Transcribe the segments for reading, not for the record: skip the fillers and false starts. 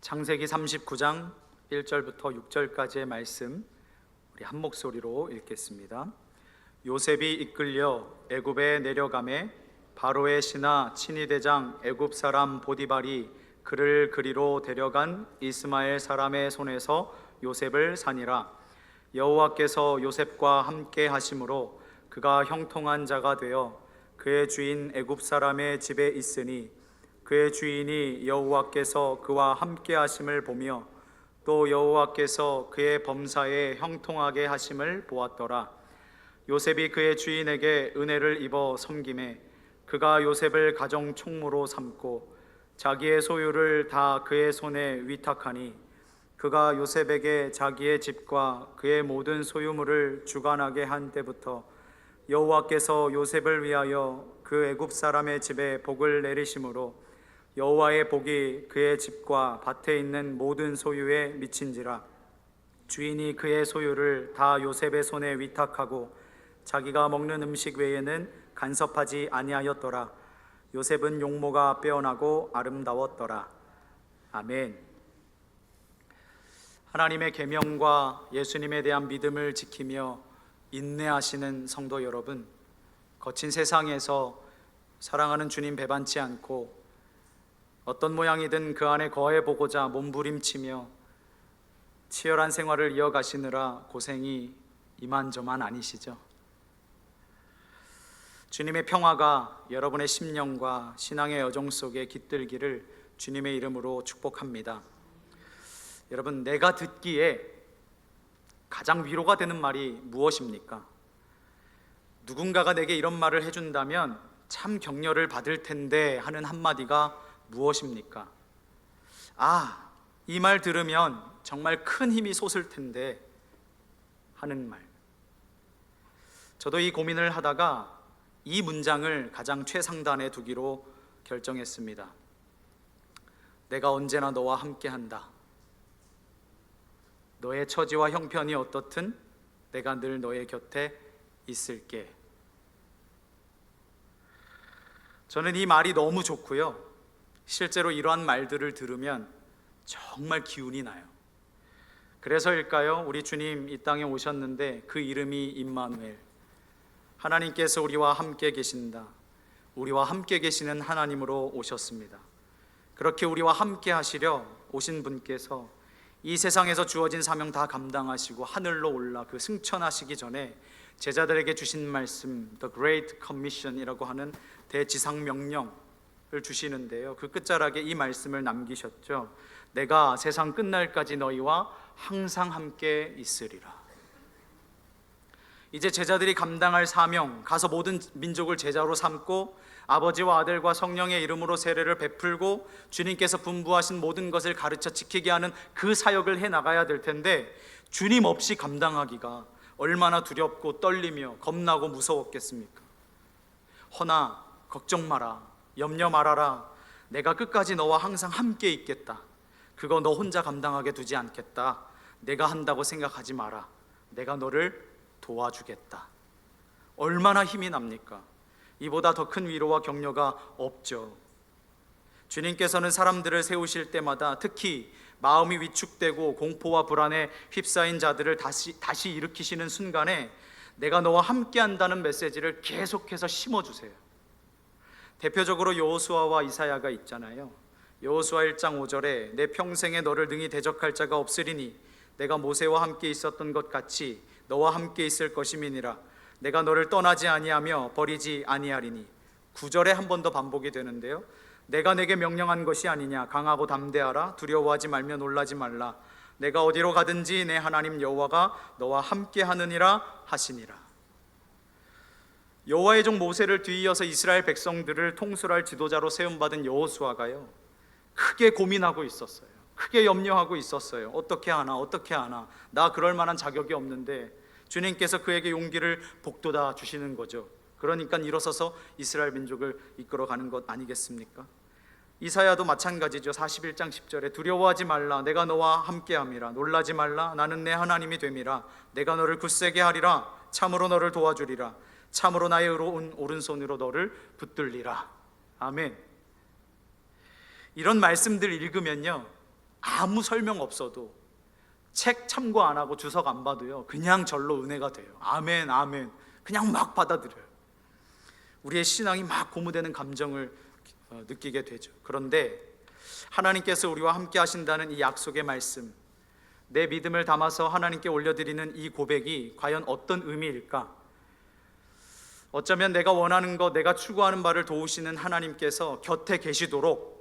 창세기 39장 1절부터 6절까지의 말씀 우리 한 목소리로 읽겠습니다. 요셉이 이끌려 애굽에 내려가매 바로의 신하 친위대장 애굽 사람 보디발이 그를 그리로 데려간 이스마엘 사람의 손에서 요셉을 사니라. 여호와께서 요셉과 함께 하심으로 그가 형통한 자가 되어 그의 주인 애굽 사람의 집에 있으니 그의 주인이 여호와께서 그와 함께 하심을 보며 또 여호와께서 그의 범사에 형통하게 하심을 보았더라. 요셉이 그의 주인에게 은혜를 입어 섬김에 그가 요셉을 가정 총무로 삼고 자기의 소유를 다 그의 손에 위탁하니 그가 요셉에게 자기의 집과 그의 모든 소유물을 주관하게 한 때부터 여호와께서 요셉을 위하여 그 애굽 사람의 집에 복을 내리심으로 여호와의 복이 그의 집과 밭에 있는 모든 소유에 미친지라. 주인이 그의 소유를 다 요셉의 손에 위탁하고 자기가 먹는 음식 외에는 간섭하지 아니하였더라. 요셉은 용모가 빼어나고 아름다웠더라. 아멘. 하나님의 계명과 예수님에 대한 믿음을 지키며 인내하시는 성도 여러분, 거친 세상에서 사랑하는 주님 배반치 않고 어떤 모양이든 그 안에 거해보고자 몸부림치며 치열한 생활을 이어가시느라 고생이 이만저만 아니시죠? 주님의 평화가 여러분의 심령과 신앙의 여정 속에 깃들기를 주님의 이름으로 축복합니다. 여러분, 내가 듣기에 가장 위로가 되는 말이 무엇입니까? 누군가가 내게 이런 말을 해준다면 참 격려를 받을 텐데 하는 한마디가 무엇입니까? 아, 이 말 들으면 정말 큰 힘이 솟을 텐데 하는 말. 저도 이 고민을 하다가 이 문장을 가장 최상단에 두기로 결정했습니다. 내가 언제나 너와 함께한다. 너의 처지와 형편이 어떻든 내가 늘 너의 곁에 있을게. 저는 이 말이 너무 좋고요, 실제로 이러한 말들을 들으면 정말 기운이 나요. 그래서일까요? 우리 주님 이 땅에 오셨는데 그 이름이 임마누엘, 하나님께서 우리와 함께 계신다, 우리와 함께 계시는 하나님으로 오셨습니다. 그렇게 우리와 함께 하시려 오신 분께서 이 세상에서 주어진 사명 다 감당하시고 하늘로 올라 그 승천하시기 전에 제자들에게 주신 말씀, The Great Commission이라고 하는 대지상 명령을 주시는데요, 그 끝자락에 이 말씀을 남기셨죠. 내가 세상 끝날까지 너희와 항상 함께 있으리라. 이제 제자들이 감당할 사명, 가서 모든 민족을 제자로 삼고 아버지와 아들과 성령의 이름으로 세례를 베풀고 주님께서 분부하신 모든 것을 가르쳐 지키게 하는 그 사역을 해나가야 될 텐데, 주님 없이 감당하기가 얼마나 두렵고 떨리며 겁나고 무서웠겠습니까? 허나 걱정 마라, 염려 말아라. 내가 끝까지 너와 항상 함께 있겠다. 그거 너 혼자 감당하게 두지 않겠다. 내가 한다고 생각하지 마라. 내가 너를 도와주겠다. 얼마나 힘이 납니까? 이보다 더 큰 위로와 격려가 없죠. 주님께서는 사람들을 세우실 때마다 특히 마음이 위축되고 공포와 불안에 휩싸인 자들을 다시 일으키시는 순간에 내가 너와 함께 한다는 메시지를 계속해서 심어주세요. 대표적으로 여호수아와 이사야가 있잖아요. 여호수아 1장 5절에 내 평생에 너를 능히 대적할 자가 없으리니 내가 모세와 함께 있었던 것 같이 너와 함께 있을 것임이니라. 내가 너를 떠나지 아니하며 버리지 아니하리니. 9절에 한 번 더 반복이 되는데요, 내가 내게 명령한 것이 아니냐. 강하고 담대하라. 두려워하지 말며 놀라지 말라. 내가 어디로 가든지 내 하나님 여호와가 너와 함께 하느니라 하시니라. 여호와의 종 모세를 뒤이어서 이스라엘 백성들을 통솔할 지도자로 세움받은 여호수아가요, 크게 고민하고 있었어요. 크게 염려하고 있었어요. 어떻게 하나 나 그럴 만한 자격이 없는데 주님께서 그에게 용기를 북돋아 주시는 거죠. 그러니까 일어서서 이스라엘 민족을 이끌어가는 것 아니겠습니까? 이사야도 마찬가지죠. 41장 10절에 두려워하지 말라. 내가 너와 함께함이라. 놀라지 말라. 나는 내 하나님이 됨이라. 내가 너를 굳세게 하리라. 참으로 너를 도와주리라. 참으로 나의 의로운 오른손으로 너를 붙들리라. 아멘. 이런 말씀들 읽으면요, 아무 설명 없어도 책 참고 안 하고 주석 안 봐도요, 그냥 절로 은혜가 돼요. 아멘, 아멘. 그냥 막 받아들여요. 우리의 신앙이 막 고무되는 감정을 느끼게 되죠. 그런데 하나님께서 우리와 함께 하신다는 이 약속의 말씀, 내 믿음을 담아서 하나님께 올려드리는 이 고백이 과연 어떤 의미일까? 어쩌면 내가 원하는 것, 내가 추구하는 바를 도우시는 하나님께서 곁에 계시도록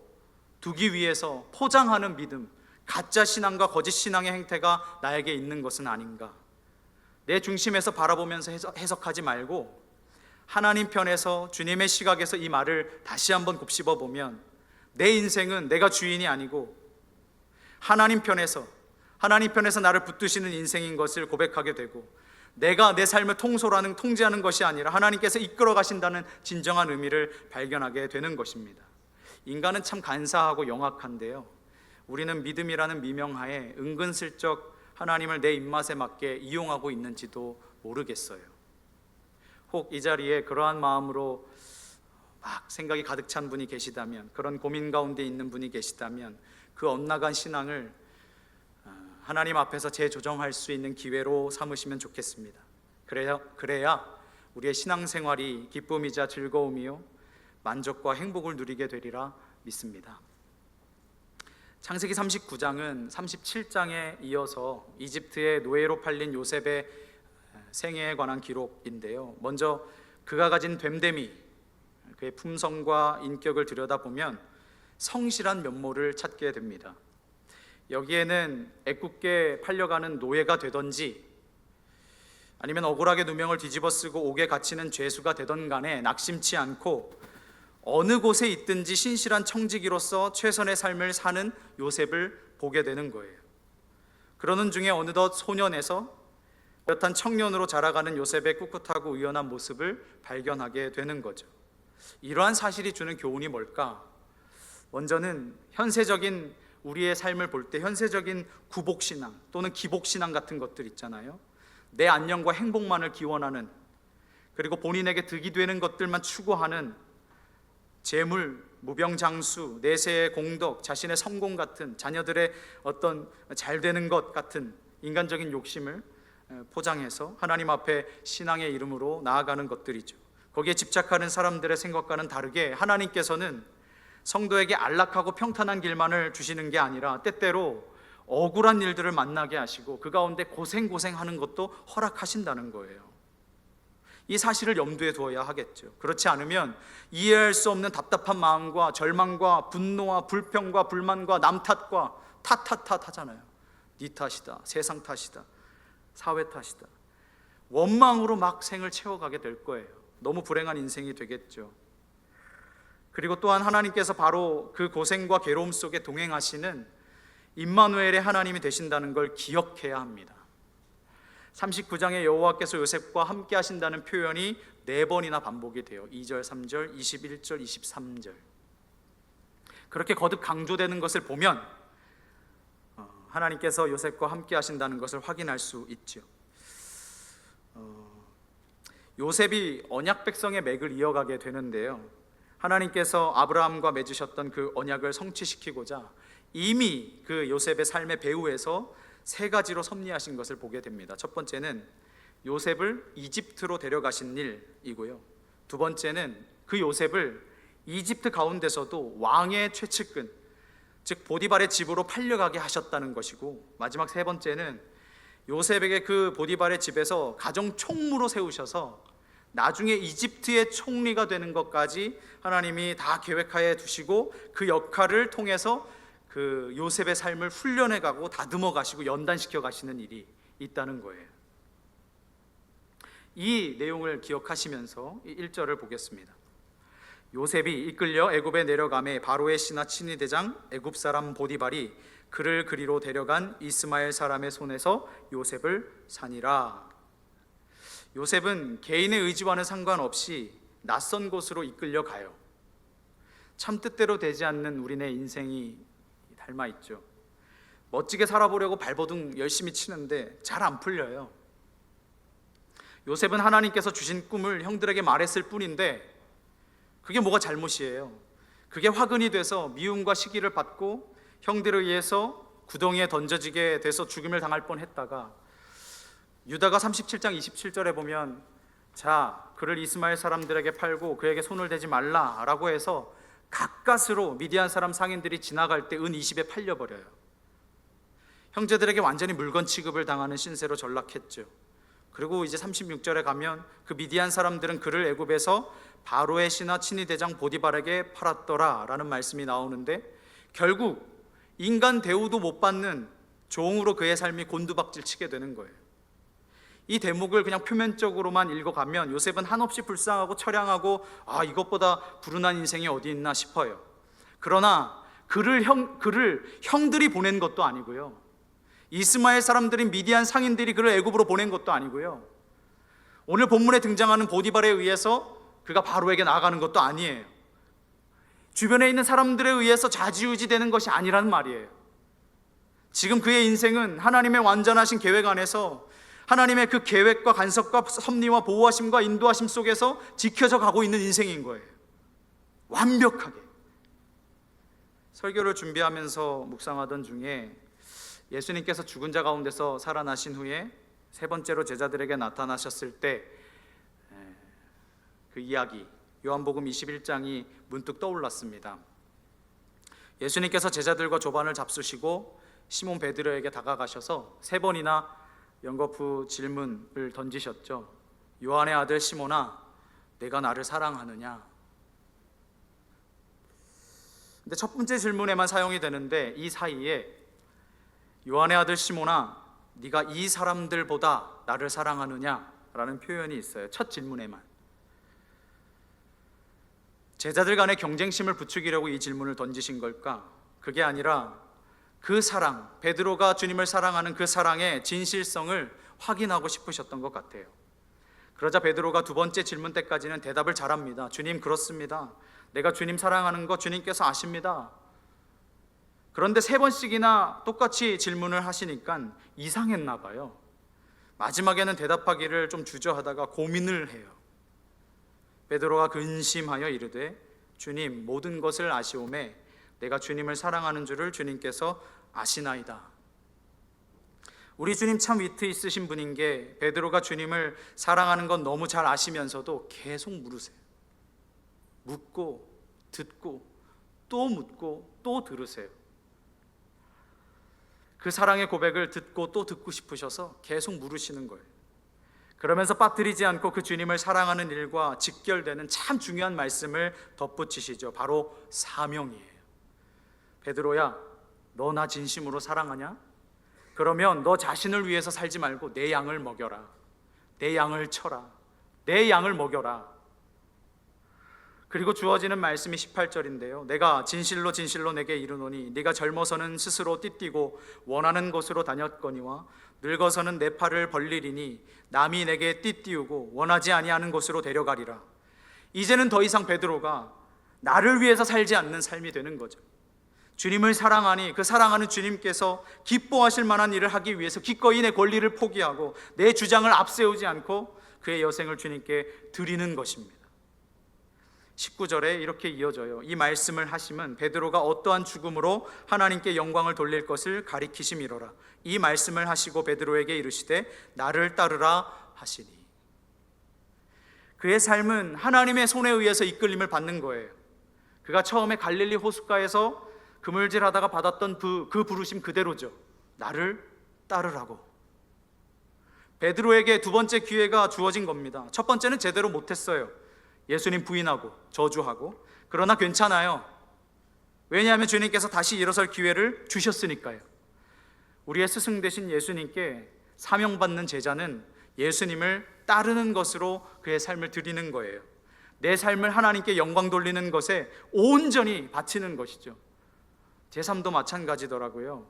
두기 위해서 포장하는 믿음, 가짜 신앙과 거짓 신앙의 행태가 나에게 있는 것은 아닌가? 내 중심에서 바라보면서 해석하지 말고 하나님 편에서, 주님의 시각에서 이 말을 다시 한번 곱씹어 보면 내 인생은 내가 주인이 아니고 하나님 편에서 나를 붙드시는 인생인 것을 고백하게 되고, 내가 내 삶을 통제하는 것이 아니라 하나님께서 이끌어 가신다는 진정한 의미를 발견하게 되는 것입니다. 인간은 참 간사하고 영악한데요, 우리는 믿음이라는 미명하에 은근슬쩍 하나님을 내 입맛에 맞게 이용하고 있는지도 모르겠어요. 혹 이 자리에 그러한 마음으로 막 생각이 가득 찬 분이 계시다면, 그런 고민 가운데 있는 분이 계시다면, 그 엇나간 신앙을 하나님 앞에서 재조정할 수 있는 기회로 삼으시면 좋겠습니다. 그래야 우리의 신앙생활이 기쁨이자 즐거움이요 만족과 행복을 누리게 되리라 믿습니다. 창세기 39장은 37장에 이어서 이집트의 노예로 팔린 요셉의 생애에 관한 기록인데요, 먼저 그가 가진 됨됨이, 그의 품성과 인격을 들여다보면 성실한 면모를 찾게 됩니다. 여기에는 애꿎게 팔려가는 노예가 되던지 아니면 억울하게 누명을 뒤집어 쓰고 옥에 갇히는 죄수가 되던 간에 낙심치 않고 어느 곳에 있든지 신실한 청지기로서 최선의 삶을 사는 요셉을 보게 되는 거예요. 그러는 중에 어느덧 소년에서 뚜렷한 청년으로 자라가는 요셉의 꿋꿋하고 의연한 모습을 발견하게 되는 거죠. 이러한 사실이 주는 교훈이 뭘까? 먼저는 현세적인 우리의 삶을 볼 때 현세적인 구복신앙 또는 기복신앙 같은 것들 있잖아요. 내 안녕과 행복만을 기원하는, 그리고 본인에게 득이 되는 것들만 추구하는 재물, 무병장수, 내세의 공덕, 자신의 성공 같은, 자녀들의 어떤 잘 되는 것 같은 인간적인 욕심을 포장해서 하나님 앞에 신앙의 이름으로 나아가는 것들이죠. 거기에 집착하는 사람들의 생각과는 다르게 하나님께서는 성도에게 안락하고 평탄한 길만을 주시는 게 아니라 때때로 억울한 일들을 만나게 하시고 그 가운데 고생하는 것도 허락하신다는 거예요. 이 사실을 염두에 두어야 하겠죠. 그렇지 않으면 이해할 수 없는 답답한 마음과 절망과 분노와 불평과 불만과 남 탓과 탓 하잖아요. 네 탓이다, 세상 탓이다, 사회 탓이다, 원망으로 막 생을 채워가게 될 거예요. 너무 불행한 인생이 되겠죠. 그리고 또한 하나님께서 바로 그 고생과 괴로움 속에 동행하시는 임마누엘의 하나님이 되신다는 걸 기억해야 합니다. 39장에 여호와께서 요셉과 함께 하신다는 표현이 4번이나 반복이 돼요. 2절, 3절, 21절, 23절. 그렇게 거듭 강조되는 것을 보면 하나님께서 요셉과 함께 하신다는 것을 확인할 수 있죠. 요셉이 언약 백성의 맥을 이어가게 되는데요, 하나님께서 아브라함과 맺으셨던 그 언약을 성취시키고자 이미 그 요셉의 삶의 배후에서 3가지로 섭리하신 것을 보게 됩니다. 첫 번째는 요셉을 이집트로 데려가신 일이고요, 두 번째는 그 요셉을 이집트 가운데서도 왕의 최측근, 즉 보디발의 집으로 팔려가게 하셨다는 것이고, 마지막 3번째는 요셉에게 그 보디발의 집에서 가정 총무로 세우셔서 나중에 이집트의 총리가 되는 것까지 하나님이 다 계획하에 두시고 그 역할을 통해서 그 요셉의 삶을 훈련해 가고 다듬어 가시고 연단시켜 가시는 일이 있다는 거예요. 이 내용을 기억하시면서 1절을 보겠습니다. 요셉이 이끌려 애굽에 내려가매 바로의 신하 친위 대장 애굽 사람 보디발이 그를 그리로 데려간 이스마엘 사람의 손에서 요셉을 사니라. 요셉은 개인의 의지와는 상관없이 낯선 곳으로 이끌려 가요. 참 뜻대로 되지 않는 우리네 인생이 닮아 있죠. 멋지게 살아보려고 발버둥 열심히 치는데 잘 안 풀려요. 요셉은 하나님께서 주신 꿈을 형들에게 말했을 뿐인데 그게 뭐가 잘못이에요. 그게 화근이 돼서 미움과 시기를 받고 형들에 의해서 구덩이에 던져지게 돼서 죽임을 당할 뻔했다가 유다가 37장 27절에 보면 자, 그를 이스마엘 사람들에게 팔고 그에게 손을 대지 말라라고 해서 가까스로 미디안 사람 상인들이 지나갈 때 은 20에 팔려버려요. 형제들에게 완전히 물건 취급을 당하는 신세로 전락했죠. 그리고 이제 36절에 가면 그 미디안 사람들은 그를 애굽에서 바로의 신하 친위 대장 보디발에게 팔았더라라는 말씀이 나오는데, 결국 인간 대우도 못 받는 종으로 그의 삶이 곤두박질 치게 되는 거예요. 이 대목을 그냥 표면적으로만 읽어가면 요셉은 한없이 불쌍하고 처량하고 이것보다 불운한 인생이 어디 있나 싶어요. 그러나 그를 형들이 보낸 것도 아니고요, 이스마엘 사람들인 미디안 상인들이 그를 애굽으로 보낸 것도 아니고요, 오늘 본문에 등장하는 보디발에 의해서 그가 바로에게 나아가는 것도 아니에요. 주변에 있는 사람들에 의해서 좌지우지 되는 것이 아니라는 말이에요. 지금 그의 인생은 하나님의 완전하신 계획 안에서 하나님의 그 계획과 간섭과 섭리와 보호하심과 인도하심 속에서 지켜져 가고 있는 인생인 거예요. 완벽하게. 설교를 준비하면서 묵상하던 중에 예수님께서 죽은 자 가운데서 살아나신 후에 세 번째로 제자들에게 나타나셨을 때 그 이야기, 요한복음 21장이 문득 떠올랐습니다. 예수님께서 제자들과 조반을 잡수시고 시몬 베드로에게 다가가셔서 세 번이나 연거푸 질문을 던지셨죠. 요한의 아들 시몬아, 내가 나를 사랑하느냐? 근데 첫 번째 질문에만 사용이 되는데, 이 사이에 요한의 아들 시몬아, 네가 이 사람들보다 나를 사랑하느냐? 라는 표현이 있어요. 첫 질문에만. 제자들 간의 경쟁심을 부추기려고 이 질문을 던지신 걸까? 그게 아니라 그 사랑, 베드로가 주님을 사랑하는 그 사랑의 진실성을 확인하고 싶으셨던 것 같아요. 그러자 베드로가 두 번째 질문 때까지는 대답을 잘합니다. 주님, 그렇습니다. 내가 주님 사랑하는 거 주님께서 아십니다. 그런데 세 번씩이나 똑같이 질문을 하시니까 이상했나 봐요. 마지막에는 대답하기를 좀 주저하다가 고민을 해요. 베드로가 근심하여 이르되 주님, 모든 것을 아시오매 내가 주님을 사랑하는 줄을 주님께서 아시나이다. 우리 주님 참 위트 있으신 분인 게, 베드로가 주님을 사랑하는 건 너무 잘 아시면서도 계속 물으세요. 묻고 듣고 또 묻고 또 들으세요. 그 사랑의 고백을 듣고 또 듣고 싶으셔서 계속 물으시는 거예요. 그러면서 빠뜨리지 않고 그 주님을 사랑하는 일과 직결되는 참 중요한 말씀을 덧붙이시죠. 바로 사명이에요. 베드로야, 너 나 진심으로 사랑하냐? 그러면 너 자신을 위해서 살지 말고 내 양을 먹여라. 내 양을 쳐라. 내 양을 먹여라. 그리고 주어지는 말씀이 18절인데요. 내가 진실로 진실로 내게 이르노니 네가 젊어서는 스스로 띠뛰고 원하는 곳으로 다녔거니와 늙어서는 내 팔을 벌리리니 남이 내게 띠띠우고 원하지 아니하는 곳으로 데려가리라. 이제는 더 이상 베드로가 나를 위해서 살지 않는 삶이 되는 거죠. 주님을 사랑하니 그 사랑하는 주님께서 기뻐하실 만한 일을 하기 위해서 기꺼이 내 권리를 포기하고 내 주장을 앞세우지 않고 그의 여생을 주님께 드리는 것입니다. 19절에 이렇게 이어져요. 이 말씀을 하심은 베드로가 어떠한 죽음으로 하나님께 영광을 돌릴 것을 가리키심이로라. 이 말씀을 하시고 베드로에게 이르시되 나를 따르라 하시니. 그의 삶은 하나님의 손에 의해서 이끌림을 받는 거예요. 그가 처음에 갈릴리 호숫가에서 그물질하다가 받았던 그 부르심 그대로죠. 나를 따르라고. 베드로에게 두 번째 기회가 주어진 겁니다. 첫 번째는 제대로 못했어요. 예수님 부인하고 저주하고. 그러나 괜찮아요. 왜냐하면 주님께서 다시 일어설 기회를 주셨으니까요. 우리의 스승 되신 예수님께 사명받는 제자는 예수님을 따르는 것으로 그의 삶을 드리는 거예요. 내 삶을 하나님께 영광 돌리는 것에 온전히 바치는 것이죠. 제 삶도 마찬가지더라고요.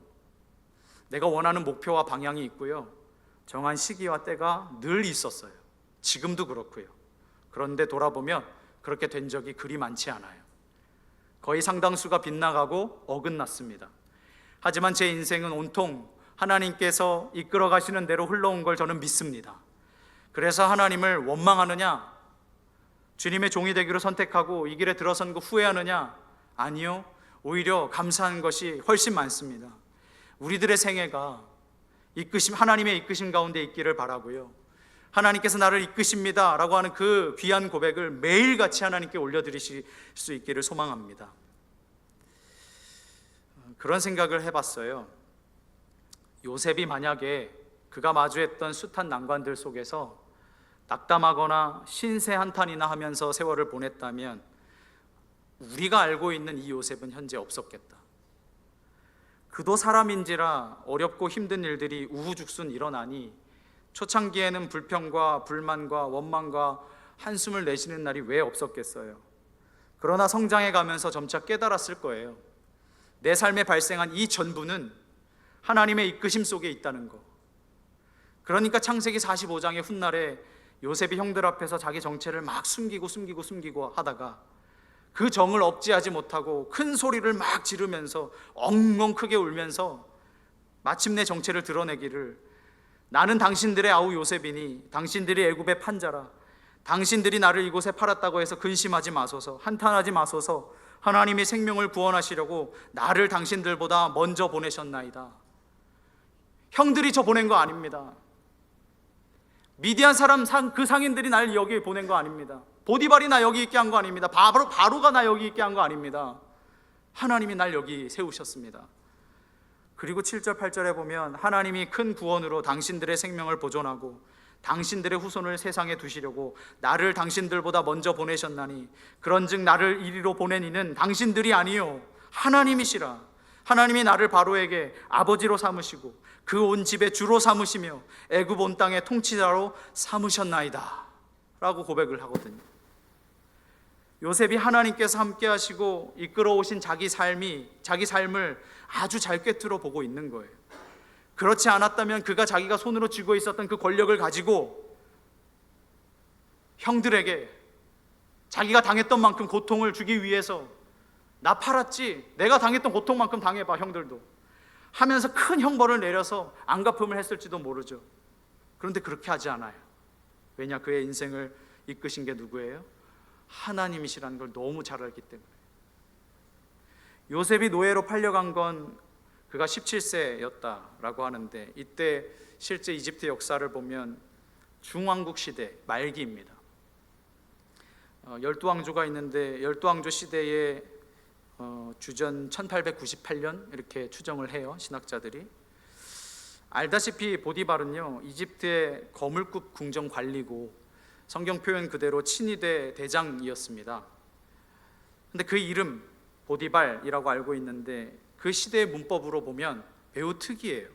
내가 원하는 목표와 방향이 있고요, 정한 시기와 때가 늘 있었어요. 지금도 그렇고요. 그런데 돌아보면 그렇게 된 적이 그리 많지 않아요. 거의 상당수가 빗나가고 어긋났습니다. 하지만 제 인생은 온통 하나님께서 이끌어 가시는 대로 흘러온 걸 저는 믿습니다. 그래서 하나님을 원망하느냐? 주님의 종이 되기로 선택하고 이 길에 들어선 거 후회하느냐? 아니요. 오히려 감사한 것이 훨씬 많습니다. 우리들의 생애가 하나님의 이끄심 가운데 있기를 바라고요. 하나님께서 나를 이끄십니다 라고 하는 그 귀한 고백을 매일같이 하나님께 올려드리실 수 있기를 소망합니다. 그런 생각을 해봤어요. 요셉이 만약에 그가 마주했던 숱한 난관들 속에서 낙담하거나 신세 한탄이나 하면서 세월을 보냈다면 우리가 알고 있는 이 요셉은 현재 없었겠다. 그도 사람인지라 어렵고 힘든 일들이 우후죽순 일어나니 초창기에는 불평과 불만과 원망과 한숨을 내쉬는 날이 왜 없었겠어요. 그러나 성장해 가면서 점차 깨달았을 거예요. 내 삶에 발생한 이 전부는 하나님의 이끄심 속에 있다는 거. 그러니까 창세기 45장의 훗날에 요셉이 형들 앞에서 자기 정체를 막 숨기고 하다가 그 정을 억제하지 못하고 큰 소리를 막 지르면서 엉엉 크게 울면서 마침내 정체를 드러내기를, 나는 당신들의 아우 요셉이니 당신들이 애굽의 판자라. 당신들이 나를 이곳에 팔았다고 해서 근심하지 마소서, 한탄하지 마소서. 하나님이 생명을 구원하시려고 나를 당신들보다 먼저 보내셨나이다. 형들이 저 보낸 거 아닙니다. 미디안 사람 그 상인들이 날 여기 보낸 거 아닙니다. 보디발이 나 여기 있게 한 거 아닙니다. 바로가 나 여기 있게 한 거 아닙니다. 하나님이 날 여기 세우셨습니다. 그리고 7절 8절에 보면 하나님이 큰 구원으로 당신들의 생명을 보존하고 당신들의 후손을 세상에 두시려고 나를 당신들보다 먼저 보내셨나니 그런즉 나를 이리로 보낸 이는 당신들이 아니요 하나님이시라. 하나님이 나를 바로에게 아버지로 삼으시고 그 온 집의 주로 삼으시며 애굽 온 땅의 통치자로 삼으셨나이다 라고 고백을 하거든요. 요셉이 하나님께서 함께 하시고 이끌어 오신 자기 삶을 아주 잘 꿰뚫어 보고 있는 거예요. 그렇지 않았다면 그가 자기가 손으로 쥐고 있었던 그 권력을 가지고 형들에게 자기가 당했던 만큼 고통을 주기 위해서 나 팔았지, 내가 당했던 고통만큼 당해봐 형들도 하면서 큰 형벌을 내려서 안갚음을 했을지도 모르죠. 그런데 그렇게 하지 않아요. 왜냐? 그의 인생을 이끄신 게 누구예요? 하나님이시라는 걸 너무 잘 알기 때문에. 요셉이 노예로 팔려간 건 그가 17세였다라고 하는데, 이때 실제 이집트 역사를 보면 중왕국 시대 말기입니다. 12왕조가 있는데 12왕조 시대에 주전 1898년 이렇게 추정을 해요, 신학자들이. 알다시피 보디발은요 이집트의 거물급 궁정 관리고 성경 표현 그대로 친위대 대장이었습니다. 근데 그 이름 보디발이라고 알고 있는데 그 시대의 문법으로 보면 매우 특이해요.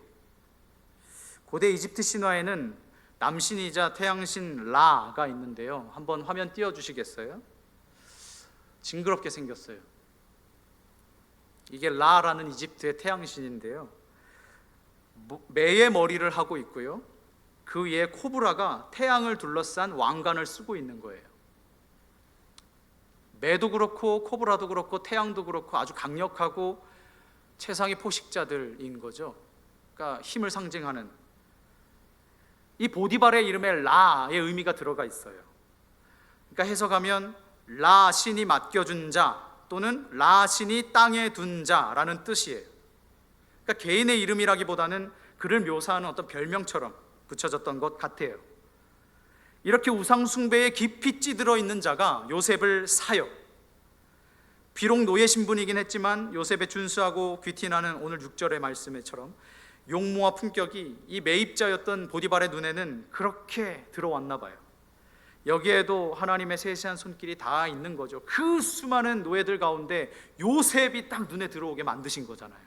고대 이집트 신화에는 남신이자 태양신 라가 있는데요, 한번 화면 띄워주시겠어요? 징그럽게 생겼어요. 이게 라라는 이집트의 태양신인데요, 매의 머리를 하고 있고요, 그 위에 코브라가 태양을 둘러싼 왕관을 쓰고 있는 거예요. 매도 그렇고 코브라도 그렇고 태양도 그렇고 아주 강력하고 최상의 포식자들인 거죠. 그러니까 힘을 상징하는 이 보디발의 이름에 라의 의미가 들어가 있어요. 그러니까 해석하면 라 신이 맡겨준 자 또는 라 신이 땅에 둔 자라는 뜻이에요. 그러니까 개인의 이름이라기보다는 그를 묘사하는 어떤 별명처럼 붙여졌던 것 같아요. 이렇게 우상 숭배에 깊이 찌들어 있는 자가 요셉을 사요. 비록 노예 신분이긴 했지만 요셉의 준수하고 귀티나는 오늘 6절의 말씀처럼 용모와 품격이 이 매입자였던 보디발의 눈에는 그렇게 들어왔나 봐요. 여기에도 하나님의 세세한 손길이 다 있는 거죠. 그 수많은 노예들 가운데 요셉이 딱 눈에 들어오게 만드신 거잖아요,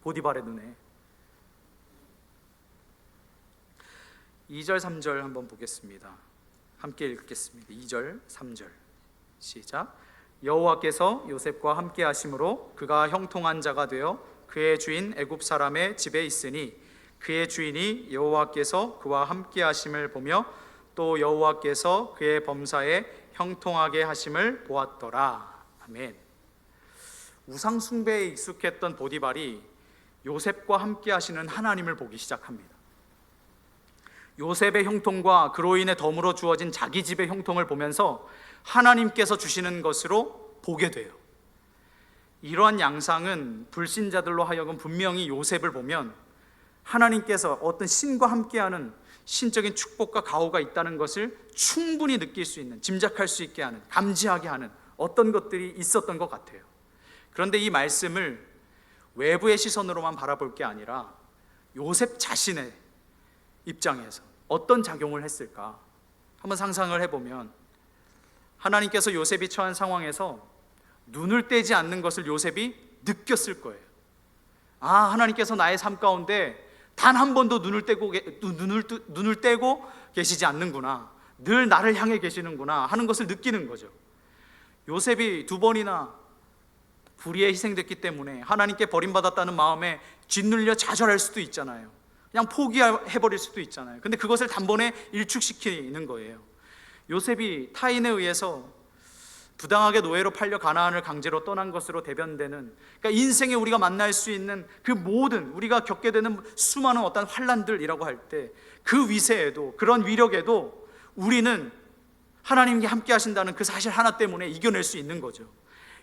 보디발의 눈에. 2절 3절 한번 보겠습니다. 함께 읽겠습니다. 2절 3절 시작. 여호와께서 요셉과 함께 하심으로 그가 형통한 자가 되어 그의 주인 애굽 사람의 집에 있으니 그의 주인이 여호와께서 그와 함께 하심을 보며 또 여호와께서 그의 범사에 형통하게 하심을 보았더라. 아멘. 우상 숭배에 익숙했던 보디발이 요셉과 함께 하시는 하나님을 보기 시작합니다. 요셉의 형통과 그로 인해 덤으로 주어진 자기 집의 형통을 보면서 하나님께서 주시는 것으로 보게 돼요. 이러한 양상은 불신자들로 하여금 분명히 요셉을 보면 하나님께서 어떤 신과 함께하는 신적인 축복과 가호가 있다는 것을 충분히 느낄 수 있는, 짐작할 수 있게 하는, 감지하게 하는 어떤 것들이 있었던 것 같아요. 그런데 이 말씀을 외부의 시선으로만 바라볼 게 아니라 요셉 자신의 입장에서 어떤 작용을 했을까 한번 상상을 해보면, 하나님께서 요셉이 처한 상황에서 눈을 떼지 않는 것을 요셉이 느꼈을 거예요. 하나님께서 나의 삶 가운데 단 한 번도 눈을 떼고 계시지 않는구나, 늘 나를 향해 계시는구나 하는 것을 느끼는 거죠. 요셉이 2번이나 불의에 희생됐기 때문에 하나님께 버림받았다는 마음에 짓눌려 좌절할 수도 있잖아요. 그냥 포기해버릴 수도 있잖아요. 근데 그것을 단번에 일축시키는 거예요. 요셉이 타인에 의해서 부당하게 노예로 팔려 가나안을 강제로 떠난 것으로 대변되는, 그러니까 인생에 우리가 만날 수 있는 그 모든, 우리가 겪게 되는 수많은 어떤 환난들이라고 할 때 그 위세에도, 그런 위력에도 우리는 하나님께 함께 하신다는 그 사실 하나 때문에 이겨낼 수 있는 거죠.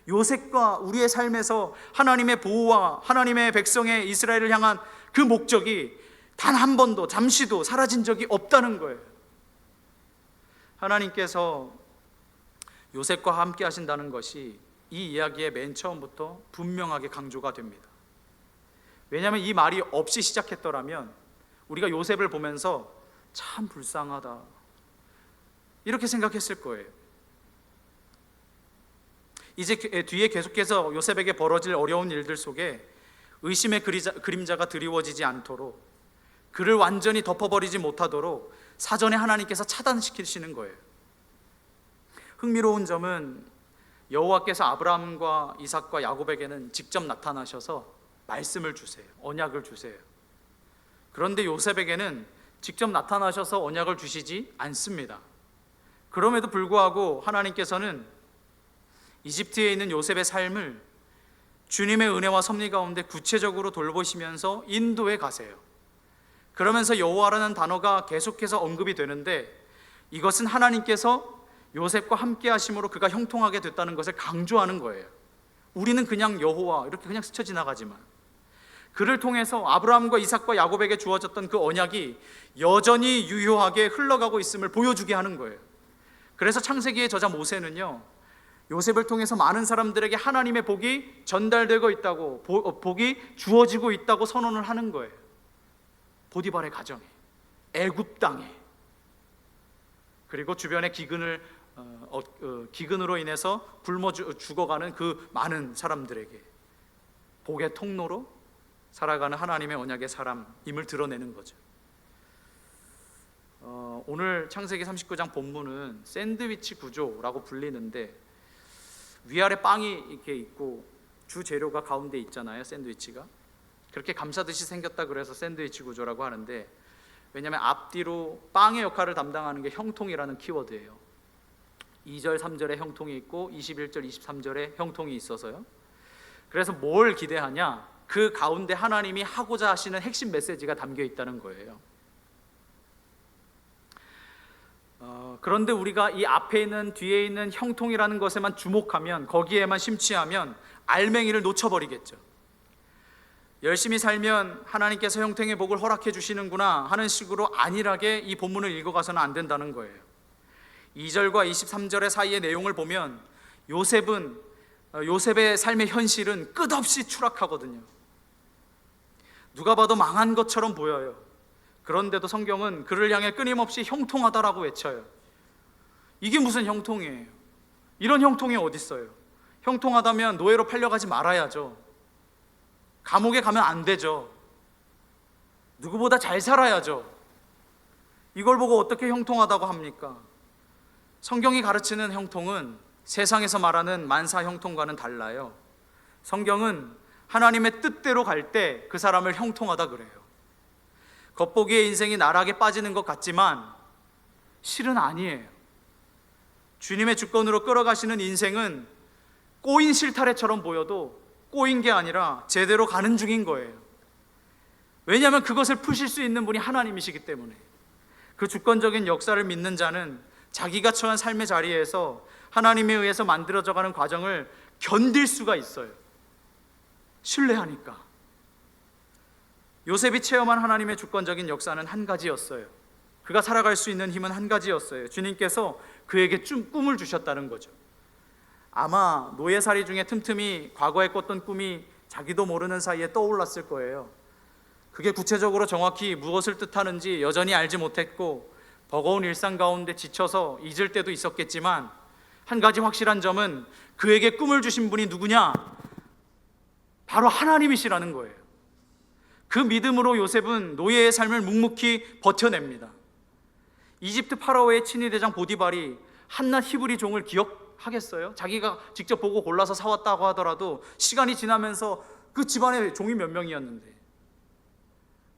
요셉과 우리의 삶에서 하나님의 보호와 하나님의 백성의 이스라엘을 향한 그 목적이 단 한 번도 잠시도 사라진 적이 없다는 거예요. 하나님께서 요셉과 함께 하신다는 것이 이 이야기의 맨 처음부터 분명하게 강조가 됩니다. 왜냐하면 이 말이 없이 시작했더라면 우리가 요셉을 보면서 참 불쌍하다 이렇게 생각했을 거예요. 이제 뒤에 계속해서 요셉에게 벌어질 어려운 일들 속에 의심의 그림자가 드리워지지 않도록, 그를 완전히 덮어버리지 못하도록 사전에 하나님께서 차단시키시는 거예요. 흥미로운 점은 여호와께서 아브라함과 이삭과 야곱에게는 직접 나타나셔서 말씀을 주세요. 언약을 주세요. 그런데 요셉에게는 직접 나타나셔서 언약을 주시지 않습니다. 그럼에도 불구하고 하나님께서는 이집트에 있는 요셉의 삶을 주님의 은혜와 섭리 가운데 구체적으로 돌보시면서 인도해 가세요. 그러면서 여호와라는 단어가 계속해서 언급이 되는데, 이것은 하나님께서 요셉과 함께 하심으로 그가 형통하게 됐다는 것을 강조하는 거예요. 우리는 그냥 여호와 이렇게 그냥 스쳐 지나가지만 그를 통해서 아브라함과 이삭과 야곱에게 주어졌던 그 언약이 여전히 유효하게 흘러가고 있음을 보여주게 하는 거예요. 그래서 창세기의 저자 모세는요, 요셉을 통해서 많은 사람들에게 하나님의 복이 전달되고 있다고, 복이 주어지고 있다고 선언을 하는 거예요. 보디발의 가정에, 애굽 땅에, 그리고 주변의 기근으로 인해서 굶어 죽어가는 그 많은 사람들에게 복의 통로로 살아가는 하나님의 언약의 사람임을 드러내는 거죠. 오늘 창세기 39장 본문은 샌드위치 구조라고 불리는데, 위아래 빵이 이렇게 있고 주 재료가 가운데 있잖아요. 샌드위치가 그렇게 감싸듯이 생겼다 그래서 샌드위치 구조라고 하는데, 왜냐하면 앞뒤로 빵의 역할을 담당하는 게 형통이라는 키워드예요. 2절 3절에 형통이 있고 21절 23절에 형통이 있어서요. 그래서 뭘 기대하냐, 그 가운데 하나님이 하고자 하시는 핵심 메시지가 담겨 있다는 거예요. 그런데 우리가 이 앞에 있는, 뒤에 있는 형통이라는 것에만 주목하면, 거기에만 심취하면 알맹이를 놓쳐버리겠죠. 열심히 살면 하나님께서 형통의 복을 허락해 주시는구나 하는 식으로 안일하게 이 본문을 읽어가서는 안 된다는 거예요. 2절과 23절의 사이의 내용을 보면 요셉의 삶의 현실은 끝없이 추락하거든요. 누가 봐도 망한 것처럼 보여요. 그런데도 성경은 그를 향해 끊임없이 형통하다라고 외쳐요. 이게 무슨 형통이에요? 이런 형통이 어디 있어요? 형통하다면 노예로 팔려가지 말아야죠. 감옥에 가면 안 되죠. 누구보다 잘 살아야죠. 이걸 보고 어떻게 형통하다고 합니까? 성경이 가르치는 형통은 세상에서 말하는 만사 형통과는 달라요. 성경은 하나님의 뜻대로 갈 때 그 사람을 형통하다 그래요. 겉보기에 인생이 나락에 빠지는 것 같지만 실은 아니에요. 주님의 주권으로 끌어가시는 인생은 꼬인 실타래처럼 보여도 꼬인 게 아니라 제대로 가는 중인 거예요. 왜냐하면 그것을 푸실 수 있는 분이 하나님이시기 때문에. 그 주권적인 역사를 믿는 자는 자기가 처한 삶의 자리에서 하나님에 의해서 만들어져가는 과정을 견딜 수가 있어요. 신뢰하니까. 요셉이 체험한 하나님의 주권적인 역사는 한 가지였어요. 그가 살아갈 수 있는 힘은 한 가지였어요. 주님께서 그에게 꿈을 주셨다는 거죠. 아마 노예살이 중에 틈틈이 과거에 꿨던 꿈이 자기도 모르는 사이에 떠올랐을 거예요. 그게 구체적으로 정확히 무엇을 뜻하는지 여전히 알지 못했고 버거운 일상 가운데 지쳐서 잊을 때도 있었겠지만, 한 가지 확실한 점은 그에게 꿈을 주신 분이 누구냐? 바로 하나님이시라는 거예요. 그 믿음으로 요셉은 노예의 삶을 묵묵히 버텨냅니다. 이집트 파라오의 친위대장 보디발이 한낱 히브리 종을 기억하겠어요? 자기가 직접 보고 골라서 사왔다고 하더라도 시간이 지나면서 그 집안에 종이 몇 명이었는데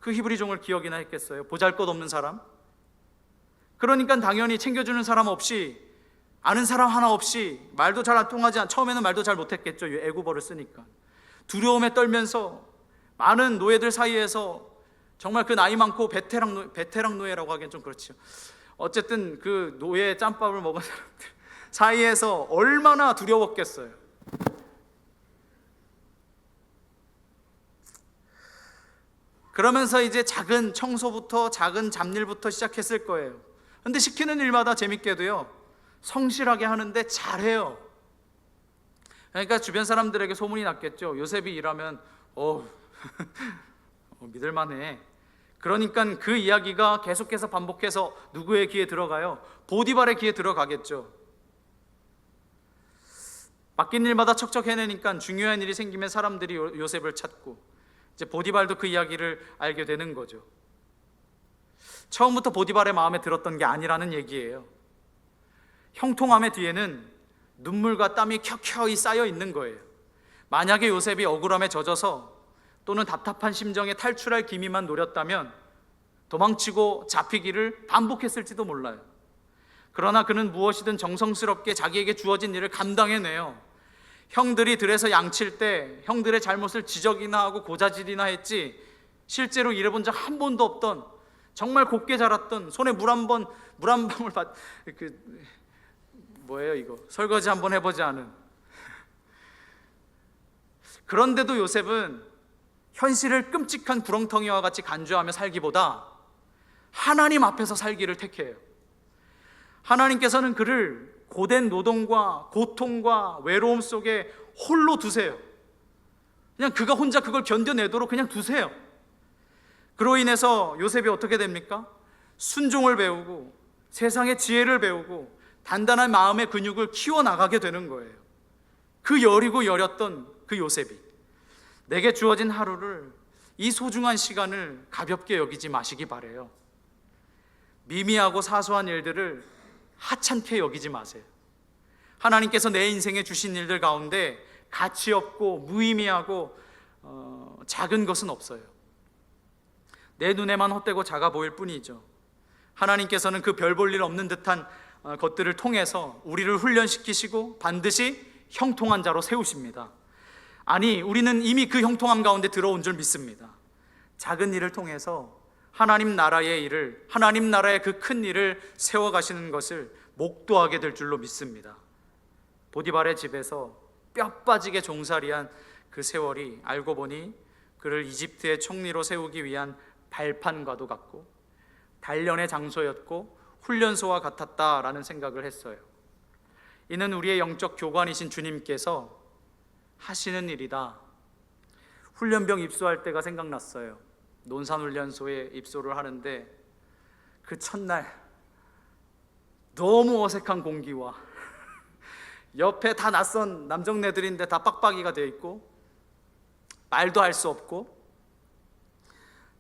그 히브리 종을 기억이나 했겠어요? 보잘것없는 사람? 그러니까 당연히 챙겨주는 사람 없이, 아는 사람 하나 없이, 말도 잘 안 통하지 처음에는 말도 잘 못했겠죠. 애국어를 쓰니까 두려움에 떨면서 많은 노예들 사이에서 정말 그 나이 많고 베테랑 노예라고 하기엔 좀 그렇죠. 어쨌든 그 노예 짬밥을 먹은 사람들 사이에서 얼마나 두려웠겠어요. 그러면서 이제 작은 청소부터, 작은 잡일부터 시작했을 거예요. 근데 시키는 일마다 재밌게도요, 성실하게 하는데 잘해요. 그러니까 주변 사람들에게 소문이 났겠죠. 요셉이 일하면 믿을만해. 그러니까 그 이야기가 계속해서 반복해서 누구의 귀에 들어가요? 보디발의 귀에 들어가겠죠. 맡긴 일마다 척척 해내니까 중요한 일이 생기면 사람들이 요셉을 찾고, 이제 보디발도 그 이야기를 알게 되는 거죠. 처음부터 보디발의 마음에 들었던 게 아니라는 얘기예요. 형통함의 뒤에는 눈물과 땀이 켜켜이 쌓여 있는 거예요. 만약에 요셉이 억울함에 젖어서 또는 답답한 심정에 탈출할 기미만 노렸다면 도망치고 잡히기를 반복했을지도 몰라요. 그러나 그는 무엇이든 정성스럽게 자기에게 주어진 일을 감당해내요. 형들이 들에서 양칠 때 형들의 잘못을 지적이나 하고 고자질이나 했지, 실제로 일해본 적 한 번도 없던, 정말 곱게 자랐던, 손에 물 한 방울 뭐예요 이거, 설거지 한번 해보지 않은. 그런데도 요셉은 현실을 끔찍한 구렁텅이와 같이 간주하며 살기보다 하나님 앞에서 살기를 택해요. 하나님께서는 그를 고된 노동과 고통과 외로움 속에 홀로 두세요. 그냥 그가 혼자 그걸 견뎌내도록 그냥 두세요. 그로 인해서 요셉이 어떻게 됩니까? 순종을 배우고 세상의 지혜를 배우고 단단한 마음의 근육을 키워나가게 되는 거예요. 그 여리고 여렸던 그 요셉이 내게 주어진 하루를, 이 소중한 시간을 가볍게 여기지 마시기 바래요. 미미하고 사소한 일들을 하찮게 여기지 마세요. 하나님께서 내 인생에 주신 일들 가운데 가치 없고 무의미하고 작은 것은 없어요. 내 눈에만 헛되고 작아 보일 뿐이죠. 하나님께서는 그 별 볼 일 없는 듯한 것들을 통해서 우리를 훈련시키시고 반드시 형통한 자로 세우십니다. 아니, 우리는 이미 그 형통함 가운데 들어온 줄 믿습니다. 작은 일을 통해서 하나님 나라의 일을, 하나님 나라의 그 큰 일을 세워가시는 것을 목도하게 될 줄로 믿습니다. 보디발의 집에서 뼈 빠지게 종살이한 그 세월이 알고 보니 그를 이집트의 총리로 세우기 위한 발판과도 같고 단련의 장소였고 훈련소와 같았다라는 생각을 했어요. 이는 우리의 영적 교관이신 주님께서 하시는 일이다. 훈련병 입소할 때가 생각났어요. 논산훈련소에 입소를 하는데 그 첫날 너무 어색한 공기와 옆에 다 낯선 남정네들인데 다 빡빡이가 되어 있고 말도 할 수 없고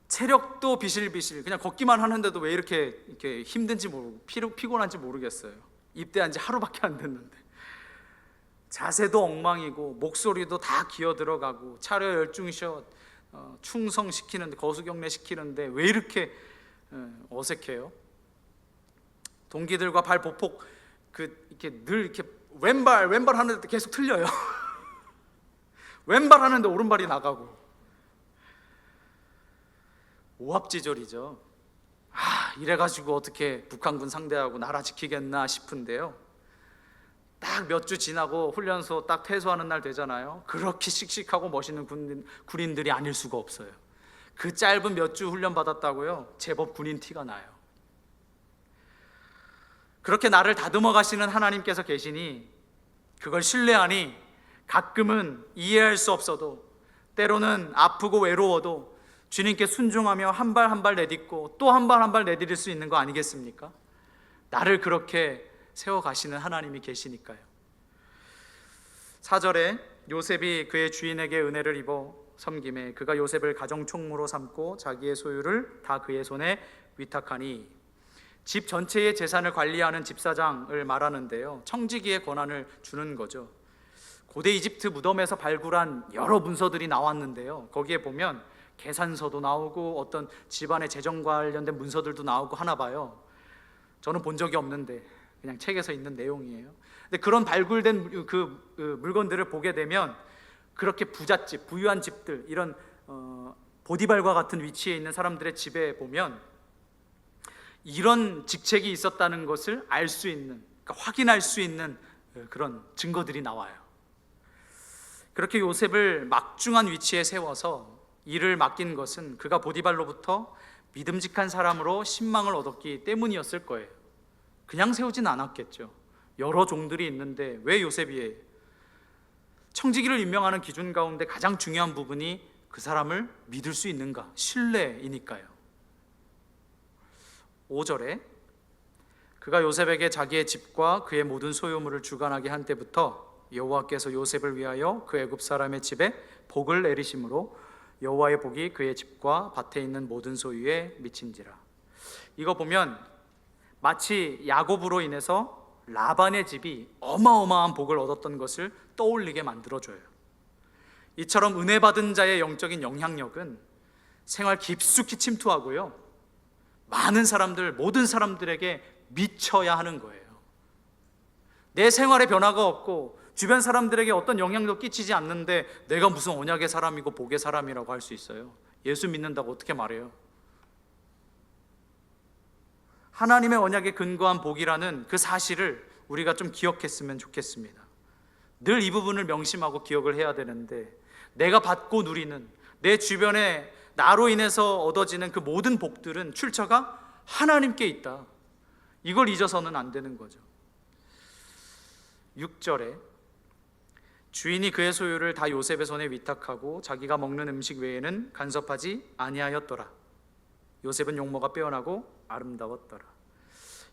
체력도 비실비실, 그냥 걷기만 하는데도 왜 이렇게 힘든지 모르고 피곤한지 모르겠어요. 입대한 지 하루밖에 안 됐는데 자세도 엉망이고 목소리도 다 기어 들어가고 차려 열중셔 충성시키는데, 거수경례 시키는데 왜 이렇게 어색해요? 동기들과 발 보폭 이렇게 늘 이렇게 왼발 하는데 계속 틀려요. 왼발 하는데 오른발이 나가고 오합지졸이죠. 이래가지고 어떻게 북한군 상대하고 나라 지키겠나 싶은데요, 딱 몇 주 지나고 훈련소 딱 퇴소하는 날 되잖아요. 그렇게 씩씩하고 멋있는 군인들이 아닐 수가 없어요. 그 짧은 몇 주 훈련 받았다고요? 제법 군인 티가 나요. 그렇게 나를 다듬어 가시는 하나님께서 계시니 그걸 신뢰하니 가끔은 이해할 수 없어도, 때로는 아프고 외로워도 주님께 순종하며 한 발 한 발 내딛고 또 한 발 한 발 내디딜 수 있는 거 아니겠습니까? 나를 그렇게 세워가시는 하나님이 계시니까요. 4절에 요셉이 그의 주인에게 은혜를 입어 섬김에 그가 요셉을 가정 총무로 삼고 자기의 소유를 다 그의 손에 위탁하니, 집 전체의 재산을 관리하는 집사장을 말하는데요, 청지기의 권한을 주는 거죠. 고대 이집트 무덤에서 발굴한 여러 문서들이 나왔는데요, 거기에 보면 계산서도 나오고 어떤 집안의 재정 관련된 문서들도 나오고 하나 봐요. 저는 본 적이 없는데 그냥 책에서 있는 내용이에요. 근데 그런 발굴된 그 물건들을 보게 되면 그렇게 부잣집, 부유한 집들, 이런 보디발과 같은 위치에 있는 사람들의 집에 보면 이런 직책이 있었다는 것을 알 수 있는, 그러니까 확인할 수 있는 그런 증거들이 나와요. 그렇게 요셉을 막중한 위치에 세워서 일을 맡긴 것은 그가 보디발로부터 믿음직한 사람으로 신망을 얻었기 때문이었을 거예요. 그냥 세우진 않았겠죠. 여러 종들이 있는데 왜 요셉이에요? 청지기를 임명하는 기준 가운데 가장 중요한 부분이 그 사람을 믿을 수 있는가, 신뢰이니까요. 5절에 그가 요셉에게 자기의 집과 그의 모든 소유물을 주관하게 한 때부터 여호와께서 요셉을 위하여 그 애굽 사람의 집에 복을 내리심으로 여호와의 복이 그의 집과 밭에 있는 모든 소유에 미친지라. 이거 보면 마치 야곱으로 인해서 라반의 집이 어마어마한 복을 얻었던 것을 떠올리게 만들어줘요. 이처럼 은혜 받은 자의 영적인 영향력은 생활 깊숙이 침투하고요, 많은 사람들, 모든 사람들에게 미쳐야 하는 거예요. 내 생활에 변화가 없고 주변 사람들에게 어떤 영향도 끼치지 않는데 내가 무슨 언약의 사람이고 복의 사람이라고 할 수 있어요? 예수 믿는다고 어떻게 말해요? 하나님의 언약에 근거한 복이라는 그 사실을 우리가 좀 기억했으면 좋겠습니다. 늘 이 부분을 명심하고 기억을 해야 되는데, 내가 받고 누리는, 내 주변에 나로 인해서 얻어지는 그 모든 복들은 출처가 하나님께 있다. 이걸 잊어서는 안 되는 거죠. 6절에 주인이 그의 소유를 다 요셉의 손에 위탁하고 자기가 먹는 음식 외에는 간섭하지 아니하였더라. 요셉은 용모가 빼어나고 아름다웠더라.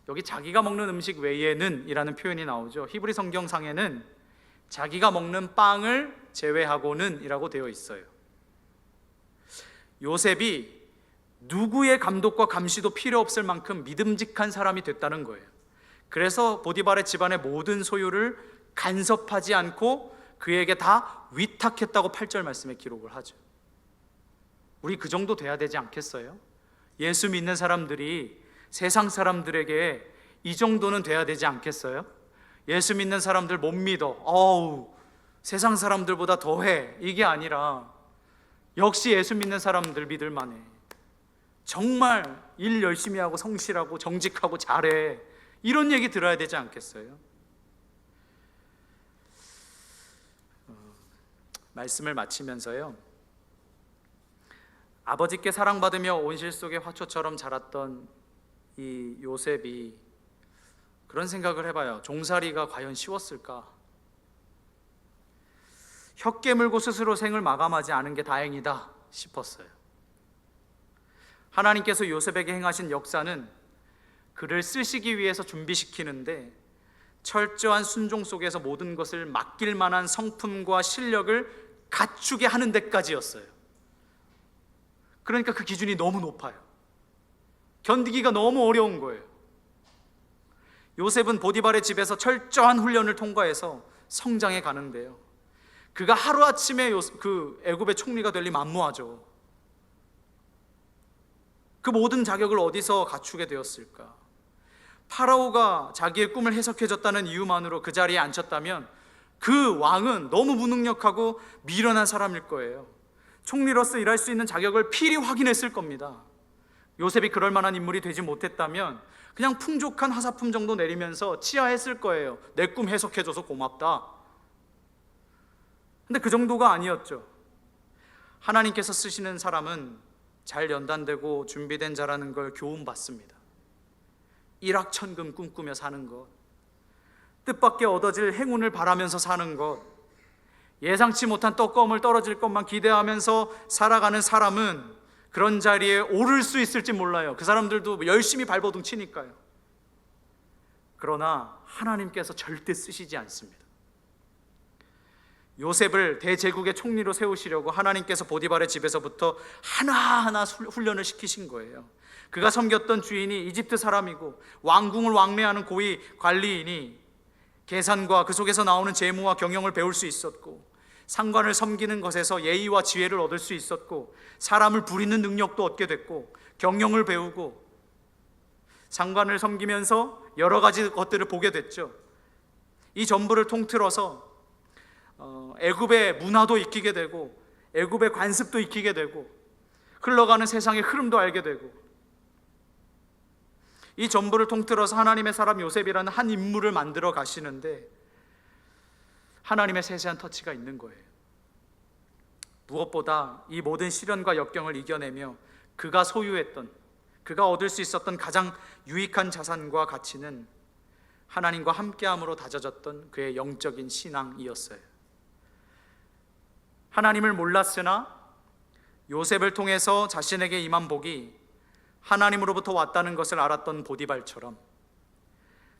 여기 자기가 먹는 음식 외에는 이라는 표현이 나오죠. 히브리 성경상에는 자기가 먹는 빵을 제외하고는 이라고 되어 있어요. 요셉이 누구의 감독과 감시도 필요 없을 만큼 믿음직한 사람이 됐다는 거예요. 그래서 보디발의 집안의 모든 소유를 간섭하지 않고 그에게 다 위탁했다고 8절 말씀에 기록을 하죠. 우리 그 정도 돼야 되지 않겠어요? 예수 믿는 사람들이 세상 사람들에게 이 정도는 돼야 되지 않겠어요? 예수 믿는 사람들 못 믿어, 세상 사람들보다 더해, 이게 아니라 역시 예수 믿는 사람들 믿을 만해, 정말 일 열심히 하고 성실하고 정직하고 잘해, 이런 얘기 들어야 되지 않겠어요? 말씀을 마치면서요, 아버지께 사랑받으며 온실 속의 화초처럼 자랐던 이 요셉이 그런 생각을 해봐요. 종살이가 과연 쉬웠을까? 혀 깨물고 스스로 생을 마감하지 않은 게 다행이다 싶었어요. 하나님께서 요셉에게 행하신 역사는 그를 쓰시기 위해서 준비시키는데 철저한 순종 속에서 모든 것을 맡길 만한 성품과 실력을 갖추게 하는 데까지였어요. 그러니까 그 기준이 너무 높아요. 견디기가 너무 어려운 거예요. 요셉은 보디발의 집에서 철저한 훈련을 통과해서 성장해 가는데요, 그가 하루아침에 그 애굽의 총리가 될 리 만무하죠. 그 모든 자격을 어디서 갖추게 되었을까? 파라오가 자기의 꿈을 해석해줬다는 이유만으로 그 자리에 앉혔다면 그 왕은 너무 무능력하고 미련한 사람일 거예요. 총리로서 일할 수 있는 자격을 필히 확인했을 겁니다. 요셉이 그럴 만한 인물이 되지 못했다면 그냥 풍족한 하사품 정도 내리면서 치하했을 거예요. 내 꿈 해석해줘서 고맙다. 근데 그 정도가 아니었죠. 하나님께서 쓰시는 사람은 잘 연단되고 준비된 자라는 걸 교훈받습니다. 일확천금 꿈꾸며 사는 것, 뜻밖의 얻어질 행운을 바라면서 사는 것, 예상치 못한 떡검을 떨어질 것만 기대하면서 살아가는 사람은 그런 자리에 오를 수 있을지 몰라요. 그 사람들도 열심히 발버둥 치니까요. 그러나 하나님께서 절대 쓰시지 않습니다. 요셉을 대제국의 총리로 세우시려고 하나님께서 보디발의 집에서부터 하나하나 훈련을 시키신 거예요. 그가 섬겼던 주인이 이집트 사람이고 왕궁을 왕래하는 고위 관리인이 계산과 그 속에서 나오는 재무와 경영을 배울 수 있었고, 상관을 섬기는 것에서 예의와 지혜를 얻을 수 있었고, 사람을 부리는 능력도 얻게 됐고, 경영을 배우고 상관을 섬기면서 여러 가지 것들을 보게 됐죠. 이 전부를 통틀어서 애굽의 문화도 익히게 되고, 애굽의 관습도 익히게 되고, 흘러가는 세상의 흐름도 알게 되고, 이 전부를 통틀어서 하나님의 사람 요셉이라는 한 인물을 만들어 가시는데 하나님의 세세한 터치가 있는 거예요. 무엇보다 이 모든 시련과 역경을 이겨내며 그가 소유했던, 그가 얻을 수 있었던 가장 유익한 자산과 가치는 하나님과 함께함으로 다져졌던 그의 영적인 신앙이었어요. 하나님을 몰랐으나 요셉을 통해서 자신에게 임한 복이 하나님으로부터 왔다는 것을 알았던 보디발처럼,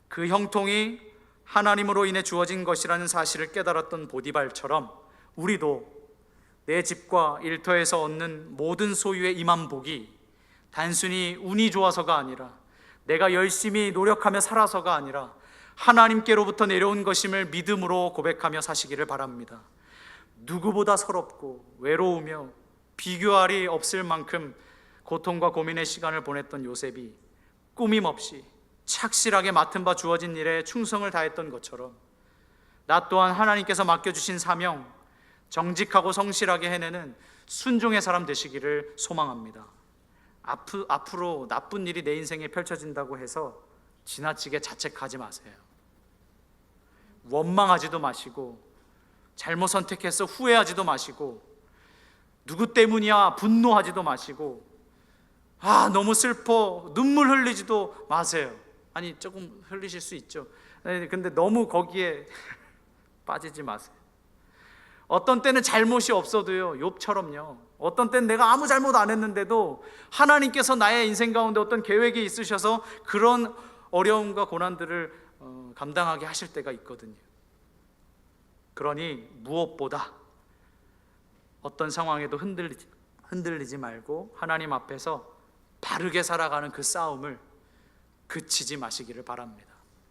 그 형통이 하나님으로 인해 주어진 것이라는 사실을 깨달았던 보디발처럼, 우리도 내 집과 일터에서 얻는 모든 소유의 임한 복이 단순히 운이 좋아서가 아니라, 내가 열심히 노력하며 살아서가 아니라 하나님께로부터 내려온 것임을 믿음으로 고백하며 사시기를 바랍니다. 누구보다 서럽고 외로우며 비교할이 없을 만큼 고통과 고민의 시간을 보냈던 요셉이 꾸밈없이 착실하게 맡은 바 주어진 일에 충성을 다했던 것처럼, 나 또한 하나님께서 맡겨주신 사명 정직하고 성실하게 해내는 순종의 사람 되시기를 소망합니다. 앞으로 나쁜 일이 내 인생에 펼쳐진다고 해서 지나치게 자책하지 마세요. 원망하지도 마시고, 잘못 선택해서 후회하지도 마시고, 누구 때문이야 분노하지도 마시고, 너무 슬퍼 눈물 흘리지도 마세요. 아니, 조금 흘리실 수 있죠. 근데 너무 거기에 빠지지 마세요. 어떤 때는 잘못이 없어도요, 욥처럼요, 어떤 때는 내가 아무 잘못 안 했는데도 하나님께서 나의 인생 가운데 어떤 계획이 있으셔서 그런 어려움과 고난들을 감당하게 하실 때가 있거든요. 그러니 무엇보다 어떤 상황에도 흔들리지 말고 하나님 앞에서 바르게 살아가는 그 싸움을 그치지 마시기를 바랍니다.